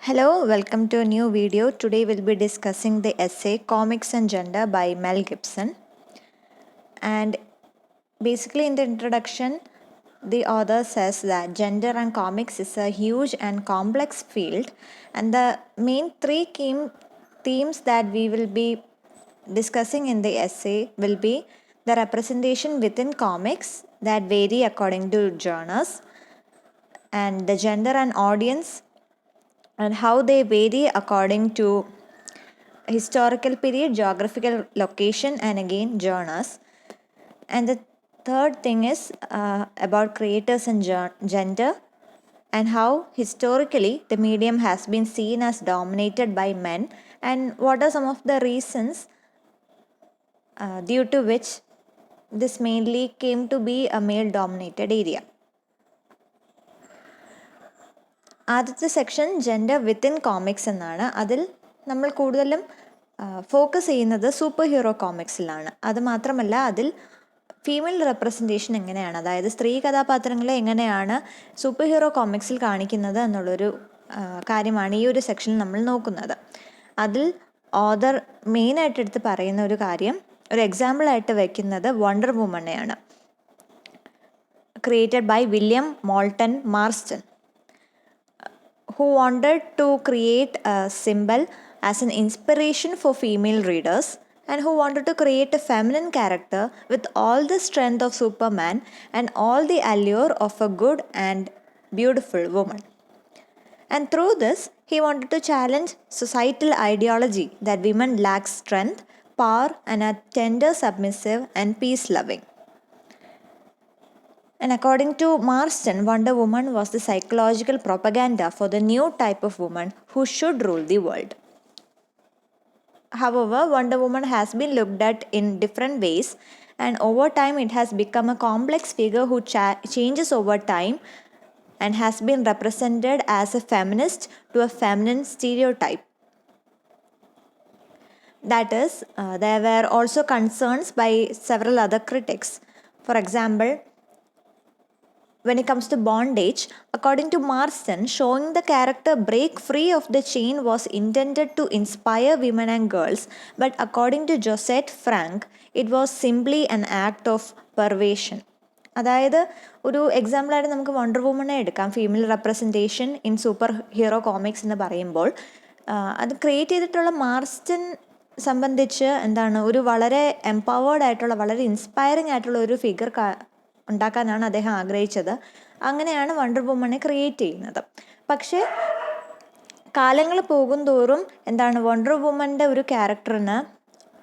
Hello, welcome to a new video. Today we'll be discussing the essay Comics and Gender by Mel Gibson. And basically, in the introduction, the author says that gender and comics is a huge and complex field, and the main three themes that we will be discussing in the essay will be the representation within comics that vary according to genres, and the gender and audience and how they vary according to historical period, geographical location, and again genres. And the third thing is about creators and gender, and how historically the medium has been seen as dominated by men, and what are some of the reasons due to which this mainly came to be a male dominated area. ആദ്യത്തെ section gender within comics എന്നാണ്. അതിൽ നമ്മൾ കൂടുതലും focus ചെയ്യുന്നത് super hero കോമിക്സിലാണ്. അതുമാത്രമല്ല, അതിൽ female representation എങ്ങനെയാണ്, അതായത് സ്ത്രീ കഥാപാത്രങ്ങളെ എങ്ങനെയാണ് സൂപ്പർ ഹീറോ കോമിക്സിൽ കാണിക്കുന്നത് എന്നുള്ളൊരു കാര്യമാണ് ഈ ഒരു സെക്ഷനിൽ നമ്മൾ നോക്കുന്നത്. അതിൽ ഓഥർ മെയിനായിട്ട് എടുത്ത് പറയുന്ന ഒരു കാര്യം, ഒരു എക്സാമ്പിളായിട്ട് വയ്ക്കുന്നത് വണ്ടർ വുമണെയാണ്, created by William Moulton Marston, who wanted to create a symbol as an inspiration for female readers and who wanted to create a feminine character with all the strength of Superman and all the allure of a good and beautiful woman. And through this, he wanted to challenge societal ideology that women lack strength, power, and are tender, submissive, and peace-loving. And according to Marston, Wonder Woman was the psychological propaganda for the new type of woman who should rule the world. However, Wonder Woman has been looked at in different ways, and over time it has become a complex figure who changes over time and has been represented as a feminist to a feminine stereotype. That is, there were also concerns by several other critics. For example, when it comes to bondage, according to Marston, showing the character break free of the chain was intended to inspire women and girls, but according to Josette Frank, it was simply an act of perversion. അതായത് ഒരു എക്സാമ്പിളായിട്ട് നമുക്ക് wonder വുമനെ എടുക്കാം, female representation in superhero comics എന്ന് പറയുമ്പോൾ. അത് create ചെയ്തിട്ടുള്ള മാർസ്റ്റൺ സംബന്ധിച്ച് എന്താണ്, ഒരു വളരെ എംപവേർഡ് ആയിട്ടുള്ള, വളരെ ഇൻസ്പയറിംഗ് ആയിട്ടുള്ള ഒരു ഫിഗർ ഉണ്ടാക്കാനാണ് അദ്ദേഹം ആഗ്രഹിച്ചത്. അങ്ങനെയാണ് വണ്ടർ വുമനെ ക്രിയേറ്റ് ചെയ്യുന്നത്. പക്ഷേ കാലങ്ങൾ പോകും തോറും എന്താണ്, വണ്ടർ വുമൻ്റെ ഒരു ക്യാരക്ടറിന്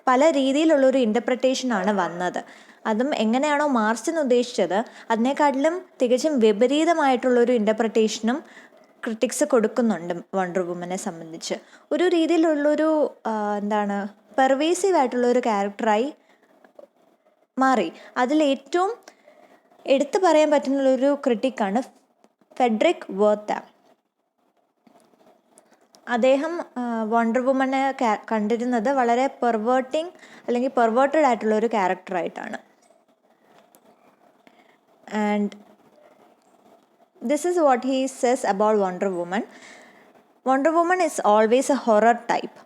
പല രീതിയിലുള്ളൊരു ഇൻ്റർപ്രിട്ടേഷനാണ് വന്നത്. അതും എങ്ങനെയാണോ മാർസ്റ്റൺ ഉദ്ദേശിച്ചത് അതിനെക്കാട്ടിലും തികച്ചും വിപരീതമായിട്ടുള്ളൊരു ഇൻ്റർപ്രിട്ടേഷനും ക്രിട്ടിക്സ് കൊടുക്കുന്നുണ്ട് വണ്ടർ വുമനെ സംബന്ധിച്ച്. ഒരു രീതിയിലുള്ളൊരു എന്താണ്, പെർവേസീവ് ആയിട്ടുള്ളൊരു ക്യാരക്ടറായി മാറി. അതിലേറ്റവും എടുത്തു പറയാൻ പറ്റുന്നൊരു ക്രിട്ടിക്കാണ് ഫെഡറിക് വേർത്താം. അദ്ദേഹം വണ്ടർ വുമനെ കണ്ടിരുന്നത് വളരെ പെർവേർട്ടിങ് അല്ലെങ്കിൽ പെർവേർട്ടഡ് ആയിട്ടുള്ള ഒരു ക്യാരക്ടറായിട്ടാണ്. And this is what he says about wonder woman. Wonder woman is always a horror type,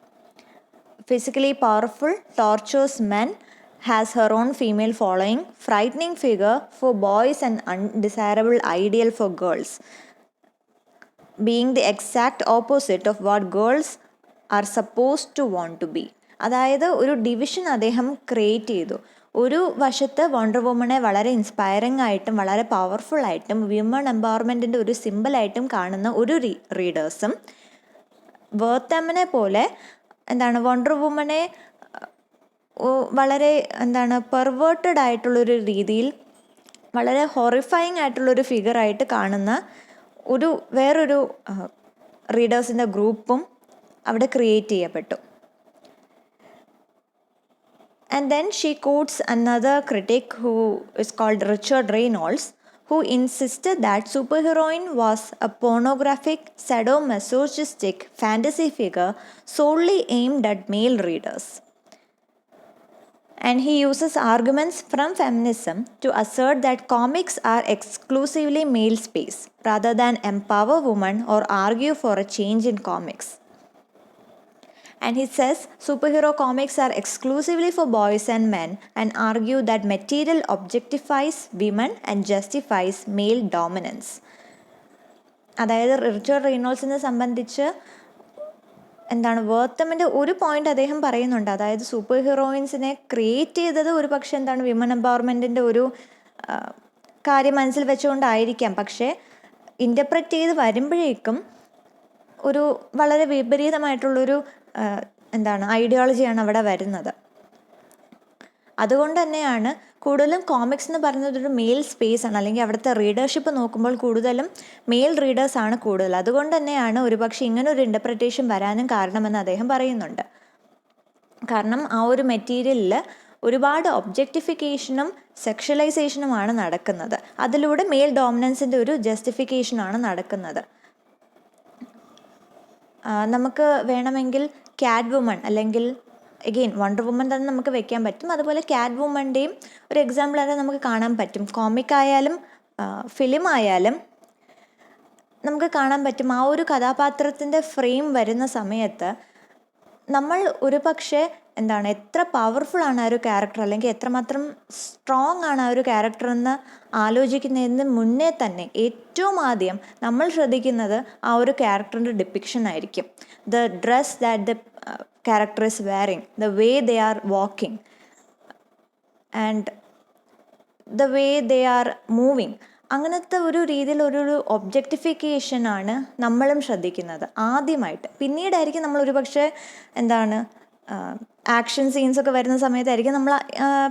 physically powerful, tortures men, has her own female following, frightening figure for boys and undesirable ideal for girls, being the exact opposite of what girls are supposed to want to be. അതായത് ഒരു division അദ്ദേഹം create ചെയ്തു. ഒരു വശത്ത് wonder വുമനെ വളരെ inspiring ആയിട്ടും വളരെ powerful ആയിട്ടും വിമൺ എംപവർമെൻറ്റിൻ്റെ ഒരു സിമ്പിളായിട്ടും കാണുന്ന ഒരു റീഡേഴ്സും, വേർത്തമിനെ പോലെ എന്താണ് വണ്ടർ വുമനെ വളരെ എന്താണ് പെർവേർട്ടഡ് ആയിട്ടുള്ളൊരു രീതിയിൽ വളരെ ഹൊറിഫൈങ് ആയിട്ടുള്ളൊരു ഫിഗറായിട്ട് കാണുന്ന ഒരു വേറൊരു റീഡേഴ്സിൻ്റെ ഗ്രൂപ്പും അവിടെ ക്രിയേറ്റ് ചെയ്യപ്പെട്ടു. And then she quotes another critic who is called Richard Reynolds, who insisted that superheroine was a pornographic, sadomasochistic fantasy figure solely aimed at male readers. And he uses arguments from feminism to assert that comics are exclusively male space rather than empower women or argue for a change in comics. And he says superhero comics are exclusively for boys and men and argue that material objectifies women and justifies male dominance. അതായത് Richard റെയ്നോൾഡ്സിനെ സംബന്ധിച്ച് വേർത്തമിൻ്റെ ഒരു point അദ്ദേഹം പറയുന്നുണ്ട്. അതായത് super ഹീറോയിൻസിനെ create ചെയ്തത് ഒരു പക്ഷേ women എംപവർമെൻറ്റിൻ്റെ ഒരു കാര്യം മനസ്സിൽ വെച്ചുകൊണ്ടായിരിക്കാം. പക്ഷേ ഇൻ്റർപ്രറ്റ് ചെയ്ത് വരുമ്പോഴേക്കും ഒരു വളരെ വിപരീതമായിട്ടുള്ളൊരു ഐഡിയോളജിയാണ് അവിടെ വരുന്നത്. അതുകൊണ്ട് തന്നെയാണ് കൂടുതലും കോമിക്സ് എന്ന് പറയുന്നത് ഒരു മെയിൽ സ്പേസ് ആണ്, അല്ലെങ്കിൽ അവിടുത്തെ റീഡർഷിപ്പ് നോക്കുമ്പോൾ കൂടുതലും മെയിൽ റീഡേഴ്സാണ് കൂടുതൽ. അതുകൊണ്ട് തന്നെയാണ് ഒരുപക്ഷെ ഇങ്ങനൊരു ഇൻ്റർപ്രിറ്റേഷൻ വരാനും കാരണമെന്ന് അദ്ദേഹം പറയുന്നുണ്ട്. കാരണം ആ ഒരു മെറ്റീരിയലിൽ ഒരുപാട് ഒബ്ജക്റ്റിഫിക്കേഷനും സെക്ഷലൈസേഷനുമാണ് നടക്കുന്നത്. അതിലൂടെ മെയിൽ ഡോമിനൻസിൻ്റെ ഒരു ജസ്റ്റിഫിക്കേഷനാണ് നടക്കുന്നത്. നമുക്ക് വേണമെങ്കിൽ ക്യാറ്റ് വുമൺ അല്ലെങ്കിൽ എഗെയിൻ വണ്ടർ വുമൺ തന്നെ നമുക്ക് വെക്കാൻ പറ്റും. അതുപോലെ ക്യാറ്റ് വുമൻ്റെയും ഒരു എക്സാമ്പിൾ തന്നെ നമുക്ക് കാണാൻ പറ്റും. കോമിക് ആയാലും ഫിലിം ആയാലും നമുക്ക് കാണാൻ പറ്റും ആ ഒരു കഥാപാത്രത്തിൻ്റെ ഫ്രെയിം വരുന്ന സമയത്ത് നമ്മൾ ഒരു പക്ഷേ എത്ര പവർഫുള്ളാണ് ആ ഒരു ക്യാരക്ടർ, അല്ലെങ്കിൽ എത്രമാത്രം സ്ട്രോങ് ആണ് ആ ഒരു ക്യാരക്ടർ എന്ന് ആലോചിക്കുന്നതിന് മുന്നേ തന്നെ ഏറ്റവും ആദ്യം നമ്മൾ ശ്രദ്ധിക്കുന്നത് ആ ഒരു ക്യാരക്ടറിൻ്റെ ഡിപ്പിക്ഷൻ ആയിരിക്കും. The dress that the character is wearing, the way they are walking and the way they are moving. അങ്ങനത്തെ ഒരു രീതിയിൽ ഒരു ഒബ്ജക്റ്റിഫിക്കേഷനാണ് നമ്മളും ശ്രദ്ധിക്കുന്നത് ആദ്യമായിട്ട്. പിന്നീടായിരിക്കും നമ്മൾ ഒരു പക്ഷേ ആക്ഷൻ സീൻസൊക്കെ വരുന്ന സമയത്തായിരിക്കും നമ്മൾ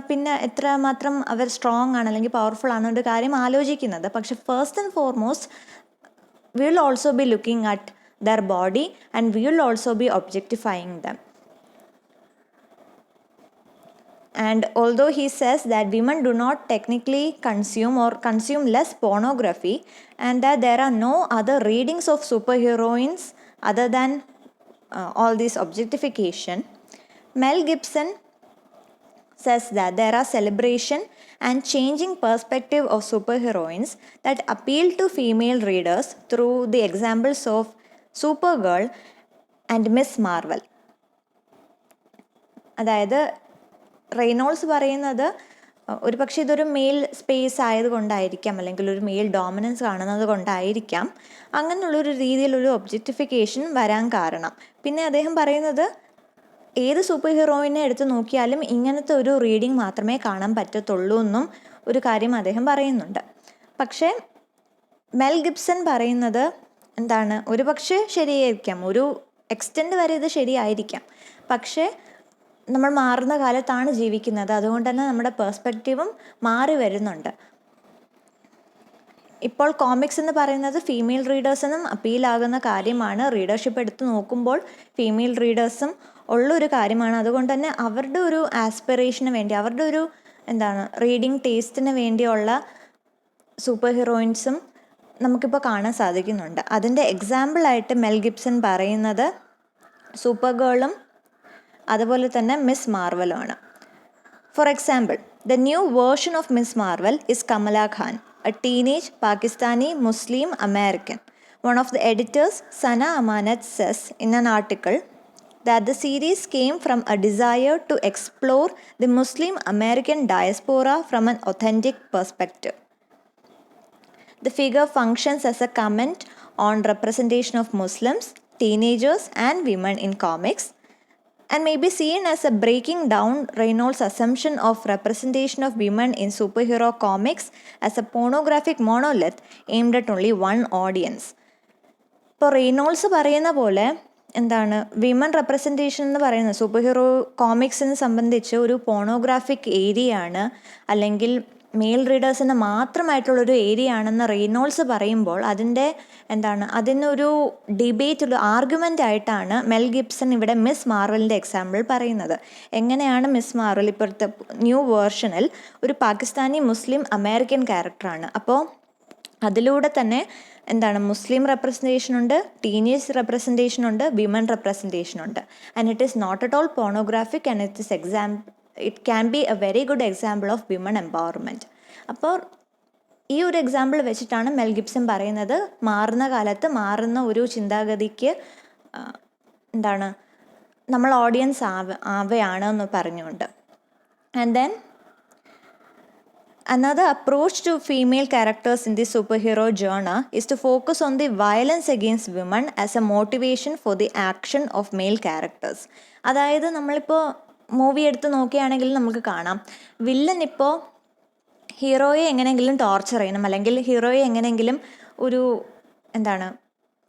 പിന്നെ എത്രമാത്രം അവർ സ്ട്രോങ് ആണ് അല്ലെങ്കിൽ പവർഫുൾ ആണ് ഒരു കാര്യം ആലോചിക്കുന്നത്. പക്ഷെ first and foremost we will also be looking at their body and we will also be objectifying them. And although he says that women do not technically consume less pornography and that there are no other readings of superheroines other than all this objectification, Mel Gibson says that there are celebration and changing perspective of superheroines that appeal to female readers through the examples of Supergirl and Miss Marvel. അതായത് Reynolds പറയുന്നത് ഒരു പക്ഷേ ഇതൊരു mail space ആയതുകൊണ്ടായിരിക്കാം, അല്ലെങ്കിൽ ഒരു mail dominance കാണുന്നത് കൊണ്ടായിരിക്കാം അങ്ങനെയുള്ളൊരു രീതിയിലൊരു ഒബ്ജക്റ്റിഫിക്കേഷൻ വരാൻ കാരണം. പിന്നെ അദ്ദേഹം പറയുന്നത് ഏത് സൂപ്പർ ഹീറോയിനെ എടുത്ത് നോക്കിയാലും ഇങ്ങനത്തെ ഒരു റീഡിങ് മാത്രമേ കാണാൻ പറ്റത്തുള്ളൂ എന്നും ഒരു കാര്യം അദ്ദേഹം പറയുന്നുണ്ട്. പക്ഷേ മെൽ ഗിബ്സൺ പറയുന്നത് ഒരു പക്ഷേ ശരിയായിരിക്കാം, ഒരു എക്സ്റ്റെൻഡ് വരെ ഇത് ശരിയായിരിക്കാം. പക്ഷേ നമ്മൾ മാറുന്ന കാലത്താണ് ജീവിക്കുന്നത്, അതുകൊണ്ട് തന്നെ നമ്മുടെ പേഴ്സ്പെക്റ്റീവും മാറി വരുന്നുണ്ട്. ഇപ്പോൾ കോമിക്സ് എന്ന് പറയുന്നത് ഫീമെയിൽ റീഡേഴ്സിനും അപ്പീലാകുന്ന കാര്യമാണ്. റീഡർഷിപ്പ് എടുത്ത് നോക്കുമ്പോൾ ഫീമെയിൽ റീഡേഴ്സും ഉള്ളൊരു കാര്യമാണ്. അതുകൊണ്ട് തന്നെ അവരുടെ ഒരു ആസ്പിറേഷന് വേണ്ടി, അവരുടെ ഒരു റീഡിങ് ടേസ്റ്റിന് വേണ്ടിയുള്ള സൂപ്പർ ഹീറോയിൻസും നമുക്കിപ്പോൾ കാണാൻ സാധിക്കുന്നുണ്ട്. അതിൻ്റെ എക്സാമ്പിളായിട്ട് മെൽ ഗിബ്സൺ പറയുന്നത് സൂപ്പർ ഗേളും അതുപോലെ തന്നെ മിസ് മാർവലുമാണ്. For example, the new version of Miss Marvel is Kamala Khan, a teenage Pakistani Muslim American. One of the editors, Sana Amanat, says in an article that the series came from a desire to explore the Muslim American diaspora from an authentic perspective. The figure functions as a comment on representation of Muslims, teenagers and women in comics, and may be seen as a breaking down Reynolds' assumption of representation of women in superhero comics as a pornographic monolith aimed at only one audience. ഇപ്പോൾ Reynolds പറയുന്ന പോലെ women representation എന്ന് പറയുന്നത് super hero കോമിക്സിനെ സംബന്ധിച്ച് ഒരു pornographic area ആണ്, അല്ലെങ്കിൽ male റീഡേഴ്സിന് മാത്രമായിട്ടുള്ളൊരു ഏരിയ ആണെന്ന് റെയ്നോൾഡ്സ് പറയുമ്പോൾ അതിനൊരു ഡിബേറ്റ്, ഒരു ആർഗ്യുമെൻ്റ് ആയിട്ടാണ് മെൽ ഗിബ്സൺ ഇവിടെ മിസ് മാർവലിൻ്റെ എക്സാമ്പിൾ പറയുന്നത്. എങ്ങനെയാണ് മിസ് മാർവൽ ഇപ്പോഴത്തെ ന്യൂ വേർഷനിൽ ഒരു പാകിസ്ഥാനി മുസ്ലിം അമേരിക്കൻ ക്യാരക്ടറാണ്. അപ്പോൾ അതിലൂടെ തന്നെ മുസ്ലിം റെപ്രസെൻറ്റേഷനുണ്ട്, ടീനേജ് റെപ്രസെൻറ്റേഷനുണ്ട്, വിമൻ റെപ്രസെൻറ്റേഷനുണ്ട്. And it is not at all pornographic and it is it can be a very good example of women empowerment. അപ്പോൾ ഈ ഒരു എക്സാമ്പിൾ വെച്ചിട്ടാണ് മെൽ ഗിബ്സൺ പറയുന്നത് മാറുന്ന കാലത്ത് മാറുന്ന ഒരു ചിന്താഗതിക്ക് എന്താണ് നമ്മൾ ഓഡിയൻസ് ആവുകയാണ് എന്ന് പറഞ്ഞുകൊണ്ട്. And then another approach to female characters in the superhero genre is to focus on the violence against women as a motivation for the action of male characters. അതായത് നമ്മളിപ്പോൾ മൂവി എടുത്ത് നോക്കുകയാണെങ്കിൽ നമുക്ക് കാണാം വില്ലൻ ഇപ്പോൾ ഹീറോയെ എങ്ങനെയെങ്കിലും ടോർച്ചർ ചെയ്യണം, അല്ലെങ്കിൽ ഹീറോയെ എങ്ങനെയെങ്കിലും ഒരു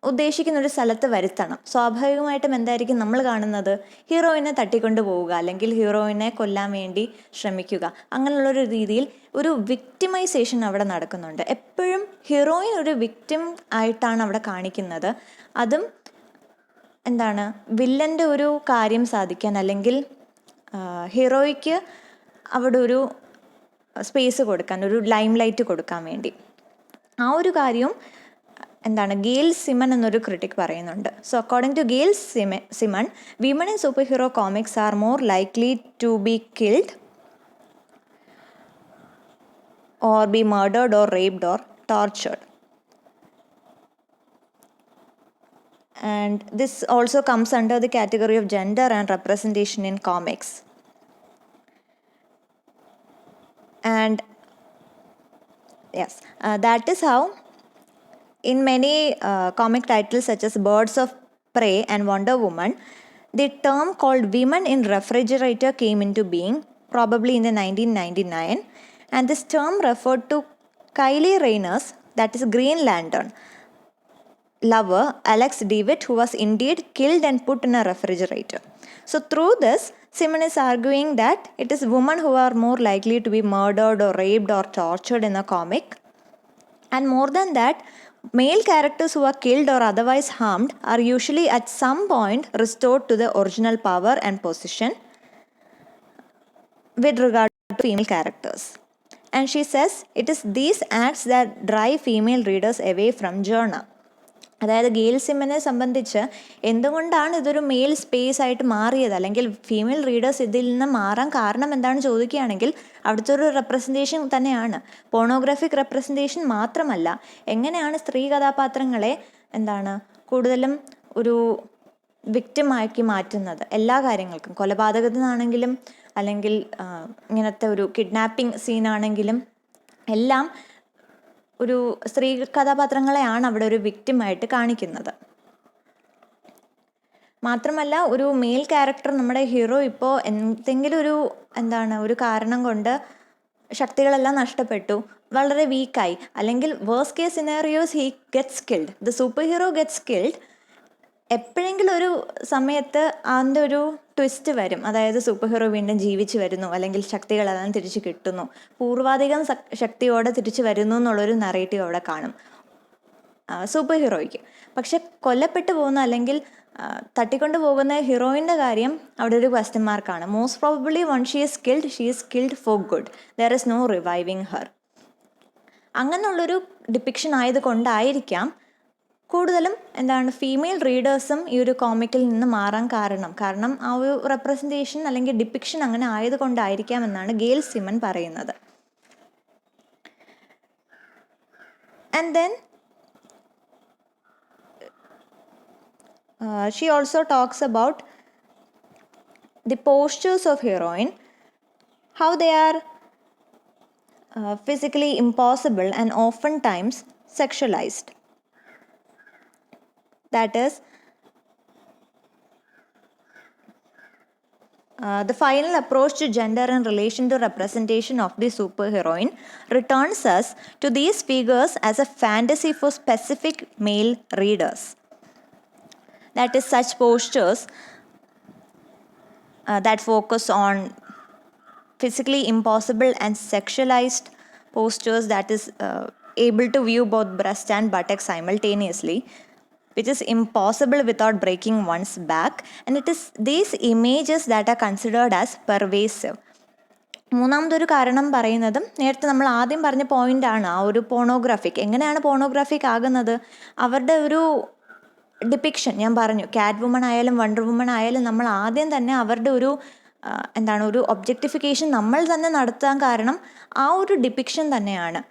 ഉദ്ദേശിക്കുന്ന ഒരു സ്ഥലത്ത് വരുത്തണം. സ്വാഭാവികമായിട്ടും എന്തായിരിക്കും നമ്മൾ കാണുന്നത്? ഹീറോയിനെ തട്ടിക്കൊണ്ട് പോവുക, അല്ലെങ്കിൽ ഹീറോയിനെ കൊല്ലാൻ വേണ്ടി ശ്രമിക്കുക. അങ്ങനെയുള്ളൊരു രീതിയിൽ ഒരു വിക്ടിമൈസേഷൻ അവിടെ നടക്കുന്നുണ്ട്. എപ്പോഴും ഹീറോയിൻ ഒരു വിക്ടിം ആയിട്ടാണ് അവിടെ കാണിക്കുന്നത്. അതും വില്ലൻ്റെ ഒരു കാര്യം സാധിക്കാൻ, അല്ലെങ്കിൽ ഹീറോയ്ക്ക് അവിടെ ഒരു സ്പേസ് കൊടുക്കാൻ, ഒരു ലൈം ലൈറ്റ് കൊടുക്കാൻ വേണ്ടി. ആ ഒരു കാര്യവും ഗെയിൽ സിമൺ എന്നൊരു ക്രിട്ടിക് പറയുന്നുണ്ട്. So according to Gail Simone, women in superhero comics are more likely to be killed or be murdered or raped or tortured. And this also comes under the category of gender and representation in comics. And yes, that is how in many comic titles such as Birds of Prey and Wonder Woman, the term called women in refrigerator came into being probably in the 1999. And this term referred to Kylie Rayner's, that is Green Lantern, lover Alex DeWitt, who was indeed killed and put in a refrigerator. So through this, Simon is arguing that it is women who are more likely to be murdered or raped or tortured in a comic. And more than that, male characters who are killed or otherwise harmed are usually at some point restored to the original power and position with regard to female characters. And she says it is these acts that drive female readers away from genre. അതായത് ഗെയിൽ സിമനെ സംബന്ധിച്ച് എന്തുകൊണ്ടാണ് ഇതൊരു mail space ആയിട്ട് മാറിയത്, അല്ലെങ്കിൽ female readers ഇതിൽ നിന്ന് മാറാൻ കാരണം എന്താണെന്ന് ചോദിക്കുകയാണെങ്കിൽ അവിടുത്തെ ഒരു റെപ്രസെൻറ്റേഷൻ തന്നെയാണ്. പോണോഗ്രാഫിക് റെപ്രസെൻറ്റേഷൻ മാത്രമല്ല, എങ്ങനെയാണ് സ്ത്രീ കഥാപാത്രങ്ങളെ കൂടുതലും ഒരു വിക്ടിമാക്കി മാറ്റുന്നത്. എല്ലാ കാര്യങ്ങൾക്കും, കൊലപാതകത്തിനാണെങ്കിലും അല്ലെങ്കിൽ ഇങ്ങനത്തെ ഒരു കിഡ്നാപ്പിംഗ് സീനാണെങ്കിലും എല്ലാം ഒരു സ്ത്രീ കഥാപാത്രങ്ങളെയാണ് അവിടെ ഒരു വിക്ടിമായിട്ട് കാണിക്കുന്നത്. മാത്രമല്ല, ഒരു മെയിൽ ക്യാരക്ടർ, നമ്മുടെ ഹീറോ ഇപ്പോൾ എന്തെങ്കിലും ഒരു കാരണം കൊണ്ട് ശക്തികളെല്ലാം നഷ്ടപ്പെട്ടു, വളരെ വീക്കായി, അല്ലെങ്കിൽ worst case scenarios he gets killed, the super hero gets killed. എപ്പോഴെങ്കിലും ഒരു സമയത്ത് അതിൻ്റെ ഒരു ട്വിസ്റ്റ് വരും. അതായത് സൂപ്പർ ഹീറോ വീണ്ടും ജീവിച്ചു വരുന്നു, അല്ലെങ്കിൽ ശക്തികളെല്ലാം തിരിച്ചു കിട്ടുന്നു, പൂർവാധികം ശക്തിയോടെ തിരിച്ചു വരുന്നു എന്നുള്ളൊരു നറേറ്റീവ് അവിടെ കാണും സൂപ്പർ ഹീറോയ്ക്ക്. പക്ഷെ കൊല്ലപ്പെട്ടു പോകുന്ന, അല്ലെങ്കിൽ തട്ടിക്കൊണ്ടു പോകുന്ന ഹീറോയിൻ്റെ കാര്യം അവിടെ ഒരു ക്വസ്റ്റ്യൻ മാർക്കാണ്. Most probably one she is killed for good, there is no reviving her. അങ്ങനെയുള്ളൊരു ഡിപ്പിക്ഷൻ ആയതുകൊണ്ടായിരിക്കാം കൂടുതലും ഫീമെയിൽ റീഡേഴ്സും ഈ ഒരു കോമിക്കിൽ നിന്ന് മാറാൻ കാരണം ആ ഒരു റെപ്രസെൻറ്റേഷൻ അല്ലെങ്കിൽ ഡിപ്പിക്ഷൻ അങ്ങനെ ആയതുകൊണ്ടായിരിക്കാം എന്നാണ് ഗെയിൽ സിമൺ പറയുന്നത്. And then she also talks about the postures of heroine, how they are physically impossible and oftentimes sexualized. That is, the final approach to gender in relation to representation of the superheroine returns us to these figures as a fantasy for specific male readers. That is, such postures that focus on physically impossible and sexualized postures, that is able to view both breast and buttocks simultaneously, which is impossible without breaking one's back, and it is these images that are considered as pervasive. മൂന്നാമതൊരു കാരണം പറയുന്നതും നേരത്തെ നമ്മൾ ആദ്യം പറഞ്ഞ പോയിൻ്റാണ്, ആ ഒരു പോണോഗ്രാഫിക്. എങ്ങനെയാണ് പോണോഗ്രാഫിക് ആകുന്നത്? അവരുടെ ഒരു ഡിപ്പിക്ഷൻ ഞാൻ പറഞ്ഞു, കാറ്റ് വുമൺ ആയാലും വണ്ടർ വുമൺ ആയാലും നമ്മൾ ആദ്യം തന്നെ അവരുടെ ഒരു എന്താണ് ഒരു ഒബ്ജക്റ്റിഫിക്കേഷൻ നമ്മൾ തന്നെ നടത്താൻ കാരണം ആ ഒരു ഡിപ്പിക്ഷൻ തന്നെയാണ്.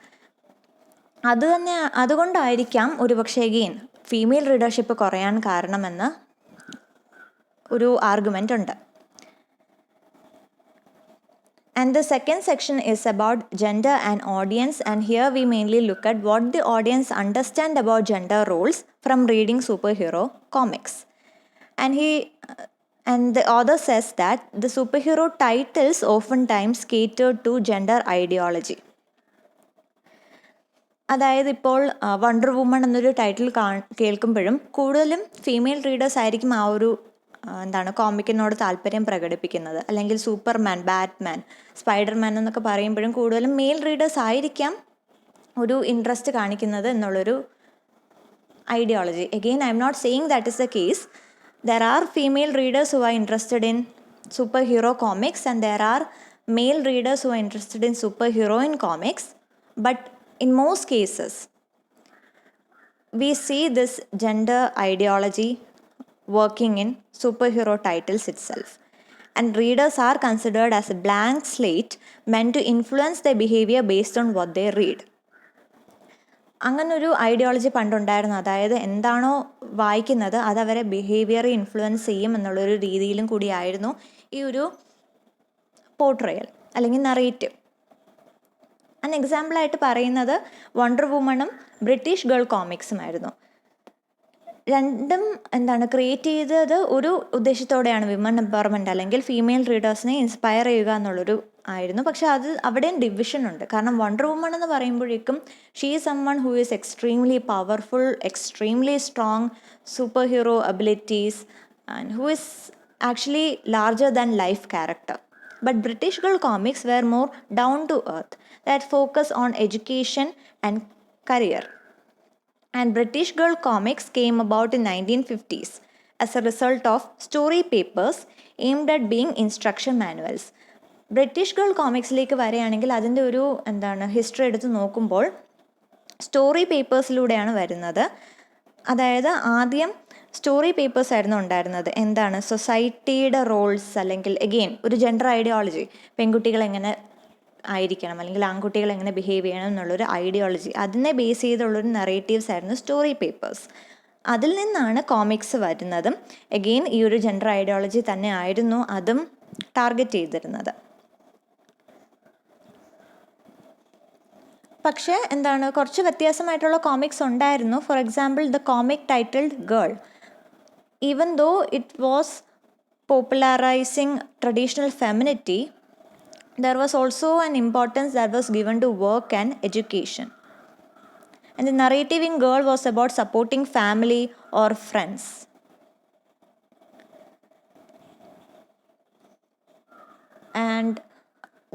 അതുകൊണ്ടായിരിക്കാം ഒരുപക്ഷെ അഗെയിൻ ഫീമെയിൽ റീഡർഷിപ്പ് കുറയാൻ കാരണമെന്ന് ഒരു ആർഗ്യുമെൻ്റ് ഉണ്ട്. And the second section is about gender and audience, and here we mainly look at what the audience understand about gender roles from reading superhero comics. And the author says that the superhero titles oftentimes cater to gender ideology. അതായത് ഇപ്പോൾ wonder woman എന്നൊരു title കേൾക്കുമ്പോഴും കൂടുതലും female readers ആയിരിക്കും ആ ഒരു കോമിക്കിനോട് താല്പര്യം പ്രകടിപ്പിക്കുന്നത്. അല്ലെങ്കിൽ സൂപ്പർമാൻ, ബാറ്റ്മാൻ, സ്പൈഡർമാൻ എന്നൊക്കെ പറയുമ്പോഴും കൂടുതലും മെയിൽ റീഡേഴ്സ് ആയിരിക്കാം ഒരു ഇൻട്രസ്റ്റ് കാണിക്കുന്നത് എന്നുള്ളൊരു ideology. Again I'm not saying that is the case. There are female readers who are interested in superhero comics and there are male readers who are interested in superheroine comics. But in most cases we see this gender ideology working in superhero titles itself, and readers are considered as a blank slate meant to influence their behavior based on what they read. അങ്ങനൊരു ideology പണ്ടുണ്ടായിരുന്നു. അതായത് എന്താണോ വായിക്കുന്നത് അത് അവരെ ബിഹേവിയറെ influence ചെയ്യും എന്നുള്ളൊരു രീതിയിലും കൂടിയായിരുന്നു ഈ ഒരു പോർട്രയൽ അല്ലെങ്കിൽ നറേറ്റീവ്. അൻ എക്സാമ്പിളായിട്ട് പറയുന്നത് വണ്ടർ വുമണും ബ്രിട്ടീഷ് ഗേൾ കോമിക്സുമായിരുന്നു. രണ്ടും ക്രിയേറ്റ് ചെയ്തത് ഒരു ഉദ്ദേശത്തോടെയാണ്, വിമൺ എംപവർമെൻറ്റ് അല്ലെങ്കിൽ ഫീമെയിൽ റീഡേഴ്സിനെ ഇൻസ്പയർ ചെയ്യുക എന്നുള്ളൊരു ആയിരുന്നു. പക്ഷേ അവിടെയും ഡിവിഷൻ ഉണ്ട്. കാരണം വണ്ടർ വുമൺ എന്ന് പറയുമ്പോഴേക്കും she is someone who is extremely powerful, extremely strong, superhero abilities and who is actually larger than life character. But British girl comics were more down to earth, that focus on education and career. And British girl comics came about in 1950s as a result of story papers aimed at being instruction manuals. British girl കോമിക്സിലേക്ക് വരികയാണെങ്കിൽ അതിൻ്റെ ഒരു history എടുത്ത് നോക്കുമ്പോൾ story പേപ്പേഴ്സിലൂടെയാണ് വരുന്നത്. അതായത് ആദ്യം story papers ആയിരുന്നു ഉണ്ടായിരുന്നത്. സൊസൈറ്റിയുടെ റോൾസ് അല്ലെങ്കിൽ എഗെയിൻ ഒരു ജെൻഡർ ഐഡിയോളജി, പെൺകുട്ടികൾ എങ്ങനെ ആയിരിക്കണം അല്ലെങ്കിൽ ആൺകുട്ടികൾ എങ്ങനെ ബിഹേവ് ചെയ്യണം എന്നുള്ളൊരു ഐഡിയോളജി, അതിനെ ബേസ് ചെയ്തുള്ളൊരു നറേറ്റീവ്സ് ആയിരുന്നു സ്റ്റോറി പേപ്പേഴ്സ്. അതിൽ നിന്നാണ് കോമിക്സ് വരുന്നതും. എഗെയിൻ ഈ ഒരു ജെൻഡർ ഐഡിയോളജി തന്നെ ആയിരുന്നു അതും ടാർഗറ്റ് ചെയ്തിരുന്നത്. പക്ഷേ കുറച്ച് വ്യത്യാസമായിട്ടുള്ള കോമിക്സ് ഉണ്ടായിരുന്നു. Four example the comic titled girl, even though it was popularizing traditional femininity, there was also an importance that was given to work and education. And the narrative in Girl was about supporting family or friends. And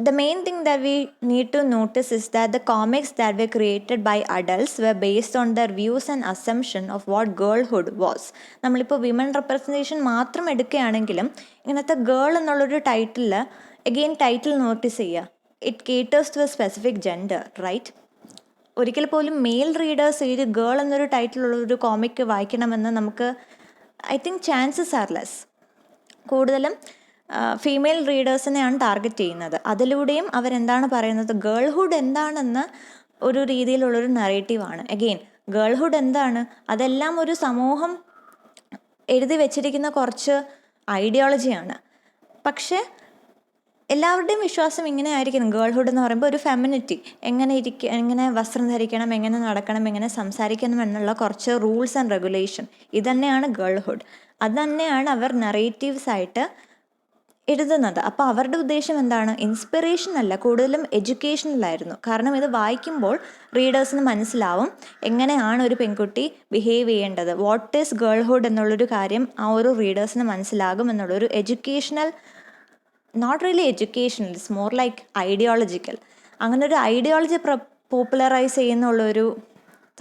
the main thing that we need to notice is that the comics that were created by adults were based on their views and assumption of what girlhood was. നമ്മളിപ്പോൾ women representation മാത്രം എടുക്കുകയാണെങ്കിലും ഇങ്ങനത്തെ girl എന്നുള്ളൊരു title again title notice ചെയ്യുക, it caters to a specific gender, right? ഒരിക്കൽ പോലും mail readers ഈ girl എന്നൊരു ടൈറ്റിലുള്ളൊരു കോമിക്ക് വായിക്കണമെന്ന് നമുക്ക് I think chances are less. കൂടുതലും ഫീമെയിൽ റീഡേഴ്സിനെയാണ് ടാർഗറ്റ് ചെയ്യുന്നത്. അതിലൂടെയും അവരെന്താണ് പറയുന്നത്, ഗേൾഹുഡ് എന്താണെന്ന് ഒരു രീതിയിലുള്ളൊരു നറേറ്റീവാണ്. അഗെയിൻ ഗേൾഹുഡ് എന്താണ്, അതെല്ലാം ഒരു സമൂഹം എഴുതി വെച്ചിരിക്കുന്ന കുറച്ച് ഐഡിയോളജിയാണ്. പക്ഷേ എല്ലാവരുടെയും വിശ്വാസം ഇങ്ങനെ ആയിരിക്കണം, ഗേൾഹുഡ് എന്ന് പറയുമ്പോൾ ഒരു ഫെമിനിറ്റി, എങ്ങനെ വസ്ത്രം ധരിക്കണം, എങ്ങനെ നടക്കണം, എങ്ങനെ സംസാരിക്കണം എന്നുള്ള കുറച്ച് റൂൾസ് ആൻഡ് റെഗുലേഷൻ, ഇതന്നെയാണ് ഗേൾഹുഡ്. അത് തന്നെയാണ് അവർ നറേറ്റീവ്സ് ആയിട്ട് എഴുതുന്നത്. അപ്പോൾ അവരുടെ ഉദ്ദേശം എന്താണ്, ഇൻസ്പിറേഷൻ അല്ല, കൂടുതലും എഡ്യൂക്കേഷനിലായിരുന്നു. കാരണം ഇത് വായിക്കുമ്പോൾ റീഡേഴ്സിന് മനസ്സിലാവും എങ്ങനെയാണ് ഒരു പെൺകുട്ടി ബിഹേവ് ചെയ്യേണ്ടത്, വാട്ട് ഈസ് ഗേൾഹുഡ് എന്നുള്ളൊരു കാര്യം ആ ഒരു റീഡേഴ്സിന് മനസ്സിലാകും എന്നുള്ളൊരു educational, not really educational, it's more like ideological, അങ്ങനെ ഒരു ഐഡിയോളജി പോപ്പുലറൈസ് ചെയ്യുന്നുള്ളൊരു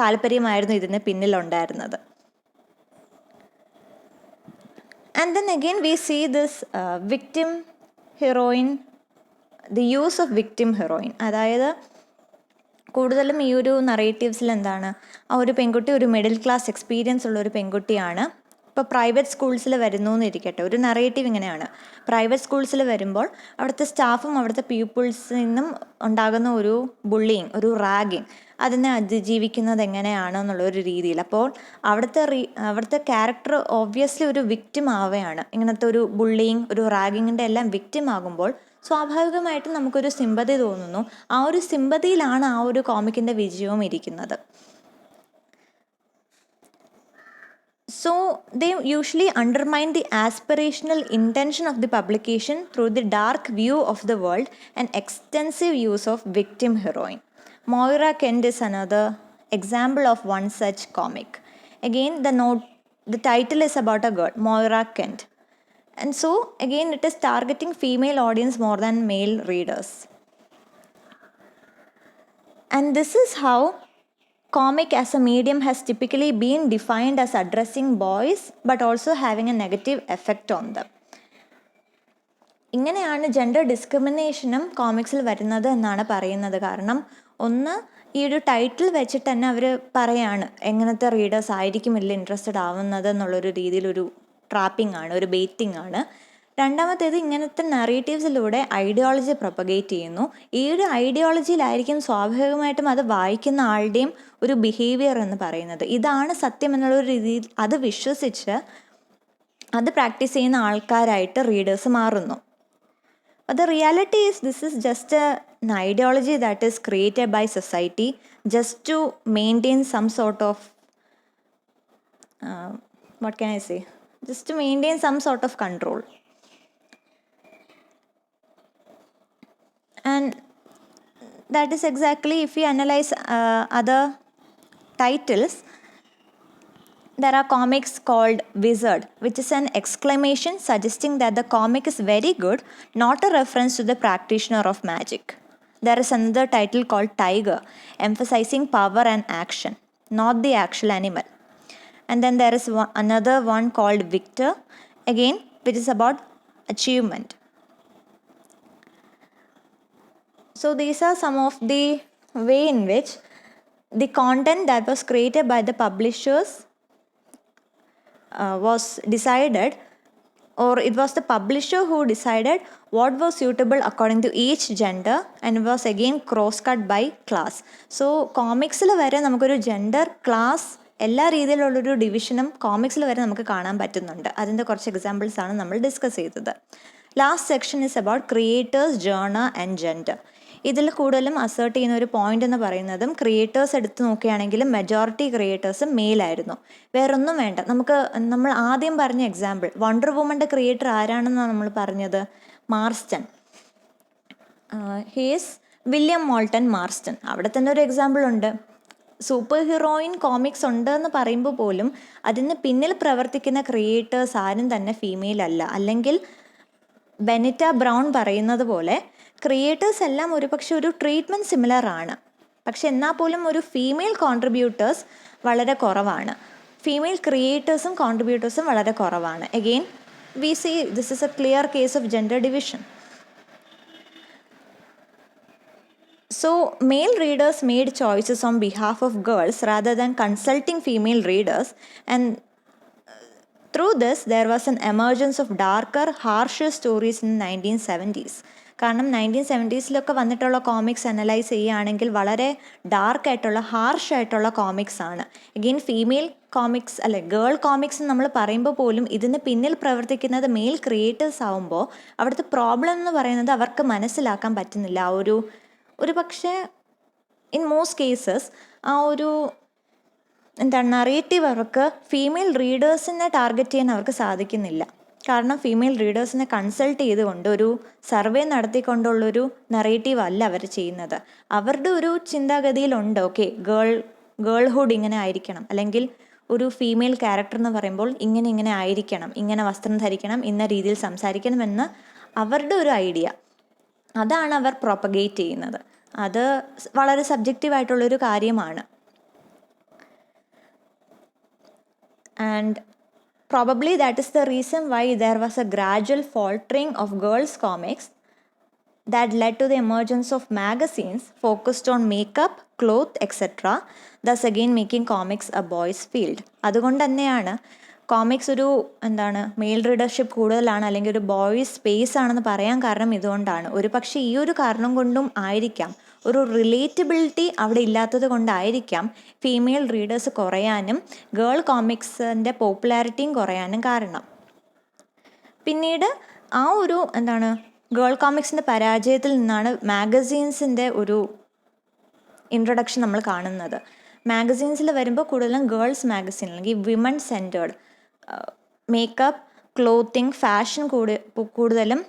താല്പര്യമായിരുന്നു ഇതിന് പിന്നിലുണ്ടായിരുന്നത്. And then again we see this victim heroine, the use of victim heroine. അതായത് കൂടുതലും ഈ ഒരു നറേറ്റീവ്സിൽ എന്താണ്, ആ ഒരു പെൺകുട്ടി ഒരു മിഡിൽ ക്ലാസ് എക്സ്പീരിയൻസ് ഉള്ള ഒരു പെൺകുട്ടിയാണ്, ഇപ്പോൾ പ്രൈവറ്റ് സ്കൂൾസിൽ വരുന്നു എന്നിരിക്കട്ടെ, ഒരു നറേറ്റീവ് ഇങ്ങനെയാണ്. പ്രൈവറ്റ് സ്കൂൾസിൽ വരുമ്പോൾ അവിടുത്തെ സ്റ്റാഫും അവിടുത്തെ പീപ്പിൾസിൽ നിന്നും ഉണ്ടാകുന്ന ഒരു ബുള്ളിങ്, ഒരു റാഗിങ്, അതിനെ അതിജീവിക്കുന്നത് എങ്ങനെയാണെന്നുള്ള ഒരു രീതിയിൽ. അപ്പോൾ അവിടുത്തെ ക്യാരക്ടർ ഓബ്വിയസ്ലി ഒരു വിക്റ്റിം ആവുകയാണ്. ഇങ്ങനത്തെ ഒരു ബുള്ളിങ്, ഒരു റാഗിങ്ങിൻ്റെ എല്ലാം വിക്റ്റിം ആകുമ്പോൾ സ്വാഭാവികമായിട്ടും നമുക്കൊരു സിമ്പതി തോന്നുന്നു. ആ ഒരു സിമ്പതിയിലാണ് ആ ഒരു കോമിക്കിൻ്റെ വിജയവും ഇരിക്കുന്നത്. So they usually undermine the aspirational intention of the publication through the dark view of the world and extensive use of victim heroine. Moira Kent is another example of one such comic. Again, the title is about a girl, Moira Kent. And so again it is targeting female audience more than male readers. And this is how comic as a medium has typically been defined as addressing boys but also having a negative effect on them. ഇങ്ങനെയാണ് gender ഡിസ്ക്രിമിനേഷനും കോമിക്സിൽ വരുന്നത് എന്നാണ് പറയുന്നത്. കാരണം ഒന്ന്, ഈ ഒരു title വെച്ചിട്ട് തന്നെ അവർ പറയാണ് എങ്ങനത്തെ റീഡേഴ്സ് ആയിരിക്കും ഇതിൽ ഇൻട്രസ്റ്റഡ് ആവുന്നത് എന്നുള്ളൊരു രീതിയിലൊരു ട്രാപ്പിംഗ് ആണ്, ഒരു ബെയ്റ്റിംഗ് ആണ്. രണ്ടാമത്തേത്, ഇങ്ങനത്തെ നറേറ്റീവ്സിലൂടെ ഐഡിയോളജി പ്രൊപ്പഗേറ്റ് ചെയ്യുന്നു. ഈ ഒരു ഐഡിയോളജിയിലായിരിക്കും സ്വാഭാവികമായിട്ടും അത് വായിക്കുന്ന ആളുടെയും ഒരു ബിഹേവിയർ എന്ന് പറയുന്നത്. ഇതാണ് സത്യം എന്നുള്ളൊരു രീതിയിൽ അത് വിശ്വസിച്ച് അത് പ്രാക്ടീസ് ചെയ്യുന്ന ആൾക്കാരായിട്ട് റീഡേഴ്സ് മാറുന്നു. The reality is this is just an ideology that is created by society just to maintain some sort of just to maintain some sort of control. And that is exactly, if we analyze other titles, there are comics called Wizard, which is an exclamation suggesting that the comic is very good, not a reference to the practitioner of magic. There is another title called Tiger, emphasizing power and action, not the actual animal. And then there is another one called Victor, again, which is about achievement. So these are some of the way in which the content that was created by the publishers was decided, or it was the publisher who decided what was suitable according to each gender, and it was again cross-cut by class. So കോമിക്സിൽ വരെ നമുക്കൊരു gender, class, എല്ലാ രീതിയിലുള്ളൊരു ഡിവിഷനും കോമിക്സിൽ വരെ നമുക്ക് കാണാൻ പറ്റുന്നുണ്ട്. അതിൻ്റെ കുറച്ച് എക്സാമ്പിൾസാണ് നമ്മൾ ഡിസ്കസ് ചെയ്തത്. Last section is about creators, genre and gender. ഇതിൽ കൂടുതലും അസേർട്ട് ചെയ്യുന്ന ഒരു പോയിന്റ് എന്ന് പറയുന്നതും, ക്രിയേറ്റേഴ്സ് എടുത്ത് നോക്കുകയാണെങ്കിലും മെജോറിറ്റി ക്രിയേറ്റേഴ്സ് മെയിലായിരുന്നു. വേറൊന്നും വേണ്ട. നമ്മൾ ആദ്യം പറഞ്ഞ എക്സാമ്പിൾ, വണ്ടർ വുമൻ്റെ ക്രിയേറ്റർ ആരാണെന്നാണ് നമ്മൾ പറഞ്ഞത്? Marston. He's William Moulton Marston. അവിടെ തന്നെ ഒരു എക്സാമ്പിൾ ഉണ്ട്. സൂപ്പർ ഹീറോയിൻ കോമിക്സ് ഉണ്ട് എന്ന് പറയുമ്പോൾ പോലും അതിന് പിന്നിൽ പ്രവർത്തിക്കുന്ന ക്രിയേറ്റേഴ്സ് ആരും തന്നെ ഫീമെയിൽ അല്ല. അല്ലെങ്കിൽ ബെനിറ്റ ബ്രൗൺ പറയുന്നത് പോലെ ക്രിയേറ്റേഴ്സ് എല്ലാം ഒരുപക്ഷെ ഒരു ട്രീറ്റ്മെൻറ്റ് സിമിലർ ആണ്. പക്ഷെ എന്നാൽ പോലും ഒരു ഫീമെയിൽ കോൺട്രിബ്യൂട്ടേഴ്സ് വളരെ കുറവാണ്. ഫീമെയിൽ ക്രിയേറ്റേഴ്സും കോൺട്രിബ്യൂട്ടേഴ്സും വളരെ കുറവാണ്. Again we see this is a clear case of gender division. So male readers made choices on behalf of girls rather than consulting female readers, and through this there was an emergence of darker, harsher stories in the 1970s. കാരണം 1970s വന്നിട്ടുള്ള comics analyse ചെയ്യുകയാണെങ്കിൽ വളരെ ഡാർക്കായിട്ടുള്ള, ഹാർഷായിട്ടുള്ള comics ആണ്. Again female comics അല്ലെ, girl comics നമ്മൾ പറയുമ്പോൾ പോലും ഇതിന് പിന്നിൽ പ്രവർത്തിക്കുന്നത് മെയിൽ ക്രിയേറ്റേഴ്സ് ആവുമ്പോൾ അവിടുത്തെ പ്രോബ്ലം എന്ന് പറയുന്നത് അവർക്ക് മനസ്സിലാക്കാൻ പറ്റുന്നില്ല. ഒരു പക്ഷേ ഇൻ മോസ്റ്റ് കേസസ് ആ ഒരു നറേറ്റീവ് അവർക്ക് ഫീമെയിൽ റീഡേഴ്സിനെ ടാർഗറ്റ് ചെയ്യാൻ അവർക്ക് സാധിക്കുന്നില്ല. കാരണം ഫീമെയിൽ റീഡേഴ്സിനെ കൺസൾട്ട് ചെയ്തുകൊണ്ട് ഒരു സർവേ നടത്തിക്കൊണ്ടുള്ളൊരു നറേറ്റീവ് അല്ല അവർ ചെയ്യുന്നത്. അവരുടെ ഒരു ചിന്താഗതിയിലുണ്ട്, ഓക്കെ ഗേൾഹുഡ് ഇങ്ങനെ ആയിരിക്കണം, അല്ലെങ്കിൽ ഒരു ഫീമെയിൽ ക്യാരക്ടർ എന്ന് പറയുമ്പോൾ ഇങ്ങനെ ആയിരിക്കണം, ഇങ്ങനെ വസ്ത്രം ധരിക്കണം, ഇന്ന രീതിയിൽ സംസാരിക്കണം എന്ന് അവരുടെ ഒരു ഐഡിയ, അതാണ് അവർ പ്രൊപ്പഗേറ്റ് ചെയ്യുന്നത്. അത് വളരെ സബ്ജക്റ്റീവായിട്ടുള്ളൊരു കാര്യമാണ്. And probably that is the reason why there was a gradual faltering of girls' comics that led to the emergence of magazines focused on makeup, cloth, etc., thus again making comics a boys' field. അതുകൊണ്ട് തന്നെയാണ് comics ഒരു mail readership കൂടുതലാണ് അല്ലെങ്കിൽ ഒരു boys space ആണെന്ന് പറയാൻ കാരണം ഇതുകൊണ്ടാണ്. ഒരു പക്ഷേ ഈ ഒരു കാരണം കൊണ്ടും ആയിരിക്കാം, ഒരു റിലേറ്റബിലിറ്റി അവിടെ ഇല്ലാത്തത് കൊണ്ടായിരിക്കാം ഫീമെയിൽ റീഡേഴ്സ് കുറയാനും ഗേൾ കോമിക്സിൻ്റെ പോപ്പുലാരിറ്റിയും കുറയാനും കാരണം. പിന്നീട് ആ ഒരു ഗേൾ കോമിക്സിൻ്റെ പരാജയത്തിൽ നിന്നാണ് മാഗസീൻസിൻ്റെ ഒരു ഇൻട്രൊഡക്ഷൻ നമ്മൾ കാണുന്നത്. മാഗസീൻസിൽ വരുമ്പോൾ കൂടുതലും ഗേൾസ് മാഗസീൻ അല്ലെങ്കിൽ women centred, makeup, clothing, fashion കൂടുതലും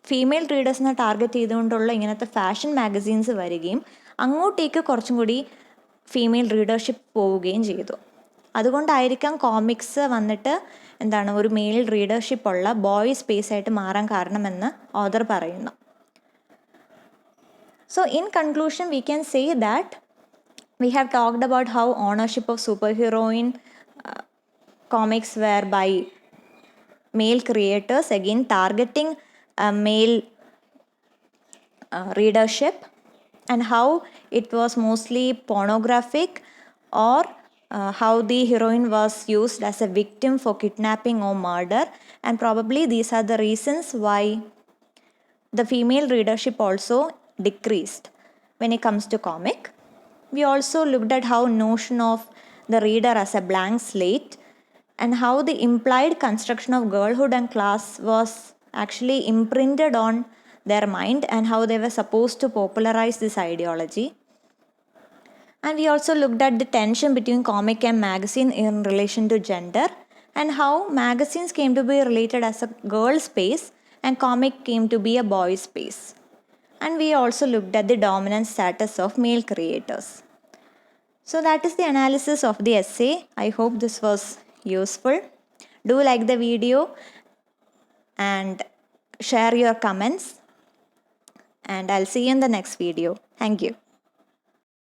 ഫീമെയിൽ റീഡേഴ്സിനെ ടാർഗറ്റ് ചെയ്തുകൊണ്ടുള്ള ഇങ്ങനത്തെ ഫാഷൻ മാഗസീൻസ് വരികയും അങ്ങോട്ടേക്ക് കുറച്ചും കൂടി ഫീമെയിൽ റീഡർഷിപ്പ് പോവുകയും ചെയ്തു. അതുകൊണ്ടായിരിക്കാം കോമിക്സ് വന്നിട്ട് ഒരു മെയിൽ റീഡർഷിപ്പ് ഉള്ള ബോയ് സ്പേസ് ആയിട്ട് മാറാൻ കാരണമെന്ന് ഓഥർ പറയുന്നു. So in conclusion, we can say that we have talked about how ownership of superheroine comics were by male creators, again targeting male readership, and how it was mostly pornographic, or how the heroine was used as a victim for kidnapping or murder, and probably these are the reasons why the female readership also decreased when it comes to comic. We also looked at how notion of the reader as a blank slate and how the implied construction of girlhood and class was actually imprinted on their mind and how they were supposed to popularize this ideology. And we also looked at the tension between comic and magazine in relation to gender, and how magazines came to be related as a girl space and comic came to be a boy space. And we also looked at the dominant status of male creators. So that is the analysis of the essay. I hope this was useful. Do like the video and share your comments, and I'll see you in the next video. Thank you.